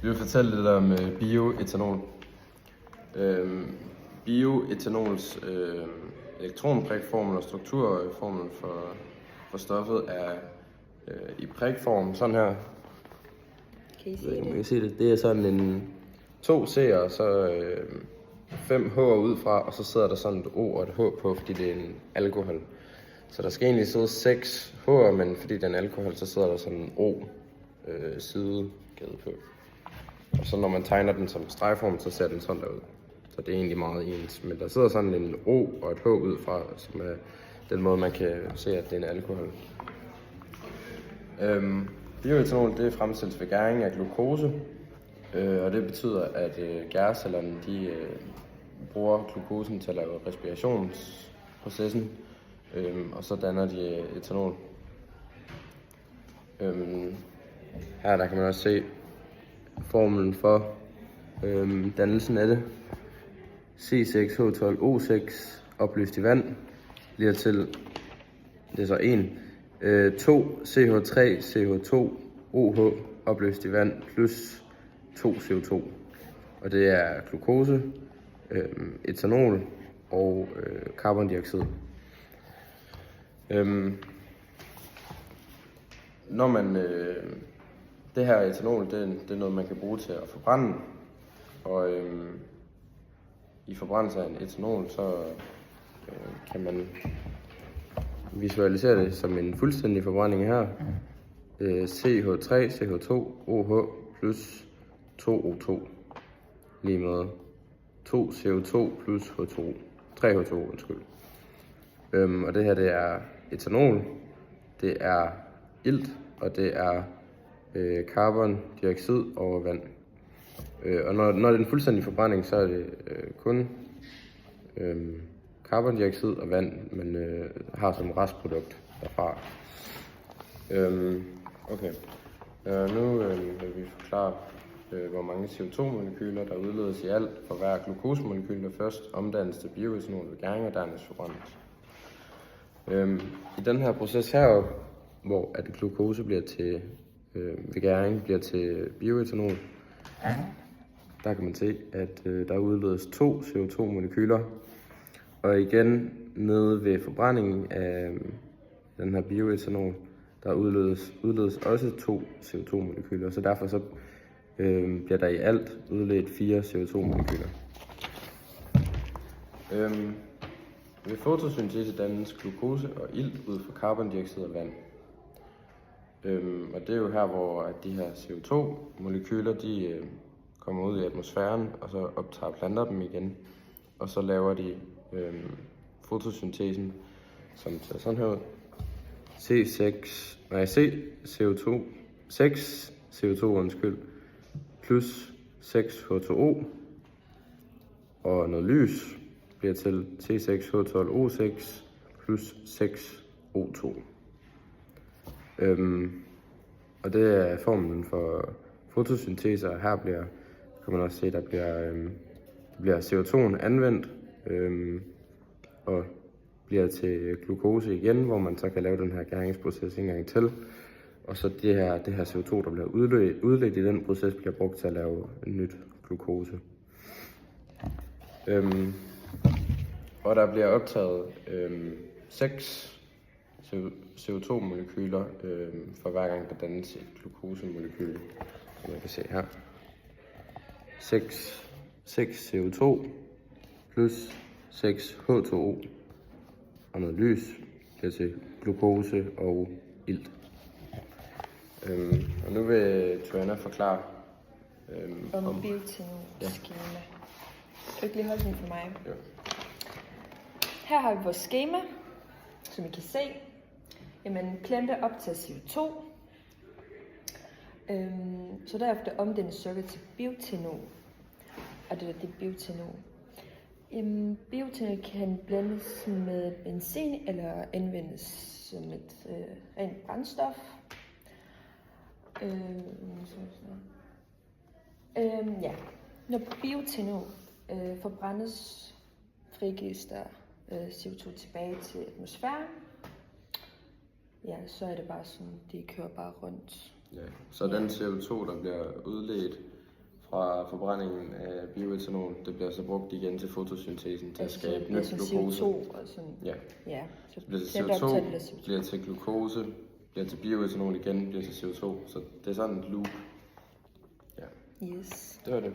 Vi vil fortælle lidt om bioetanol. Bioetanols elektronprikformel og strukturformel for stoffet er i prikform, sådan her. Kan I se Man det? kan se det. Det er sådan en 2 C'er og så 5 H'er ud fra, og så sidder der sådan et O og et H på, fordi det er en alkohol. Så der skal egentlig sidde 6 H'er, men fordi det er en alkohol, så sidder der sådan en O sidegade på. Og så når man tegner den som stregform, så ser den sådan der ud. Så det er egentlig meget ens. Men der sidder sådan en O og et H ud fra, som er den måde, man kan se, at det er en alkohol. Bioetanol, det fremstilles ved gæring af glukose. Og det betyder, at gærcellerne de bruger glukosen til at lave respirationsprocessen. Og så danner de etanol. Her der kan man også se formlen for dannelsen af det. C6H12O6 opløst i vand bliver til, det er så 2 CH3CH2OH opløst i vand plus 2 CO2. Og det er glukose, etanol og carbondioxid. Når man det her etanol, det er noget, man kan bruge til at forbrænde. Og i forbrændelse af en etanol, så kan man visualisere det som en fuldstændig forbrænding her. CH3CH2OH plus 2O2 lige med 2 CO2 plus H2, 3H2 undskyld. Og det her, det er etanol, det er ilt, og det er carbondioxid og vand. Og når det er en fuldstændig forbrænding, så er det kun carbondioxid og vand, man har som restprodukt derfra. Okay. Nu vil vi forklare, hvor mange CO2-molekyler, der udledes i alt for hver glukosemolekyl, der først omdannes til bioetanol ved gæring og dernæst forbrændes. I den her proces her, hvor at glukose bliver til ved gæring bliver til bioetanol, der kan man se, at der udledes 2 CO2-molekyler. Og igen, nede ved forbrændingen af den her bioetanol, der udledes også 2 CO2-molekyler. Så derfor så bliver der i alt udledt 4 CO2-molekyler. Ved fotosyntese dannes glukose og ilt ud fra carbondioxid og vand. Og det er jo her, hvor at de her CO2-molekyler, de kommer ud i atmosfæren, og så optager planter dem igen. Og så laver de fotosyntesen, som ser sådan her ud. C6 CO2 undskyld, plus 6 H2O og noget lys bliver til C6H12O6 plus 6 O2. Og det er formlen for fotosyntese, og her kan man også se, der bliver CO2'en anvendt og bliver til glukose igen, hvor man så kan lave den her gæringsproces en gang til. Og så det her CO2, der bliver udledt i den proces, bliver brugt til at lave en nyt glukose. Og der bliver optaget 6 CO2-molekyler for hver gang, der dannes et glukosemolekyl, som man kan se her. 6 CO2 plus 6 H2O og noget lys bliver til glukose og ilt. Og nu vil Joanna forklare om bioetanol-skema. Kan du ikke lige holde den for mig? Ja. Her har vi vores skema, som I kan se. Jamen, plante optager CO2. Så derefter omdannes sukker til bioetanol. Og det er bioetanol. Bioetanol kan blandes med benzin eller anvendes som et rent brændstof. Ja. Når bioetanol forbrændes, frigives der CO2 tilbage til atmosfæren. Ja, så er det bare sådan, de kører bare rundt. Ja. Så den CO2, der bliver udledt fra forbrændingen af bioetanol. Det bliver så brugt igen til fotosyntesen til at skabe nyt glukose. CO2 og sådan. Ja. Ja. Så Så bliver det planter CO2, optager det der CO2. bliver til glukose, bliver til bioetanol igen, bliver til CO2. Så det er sådan et loop. Ja, Yes. det var det.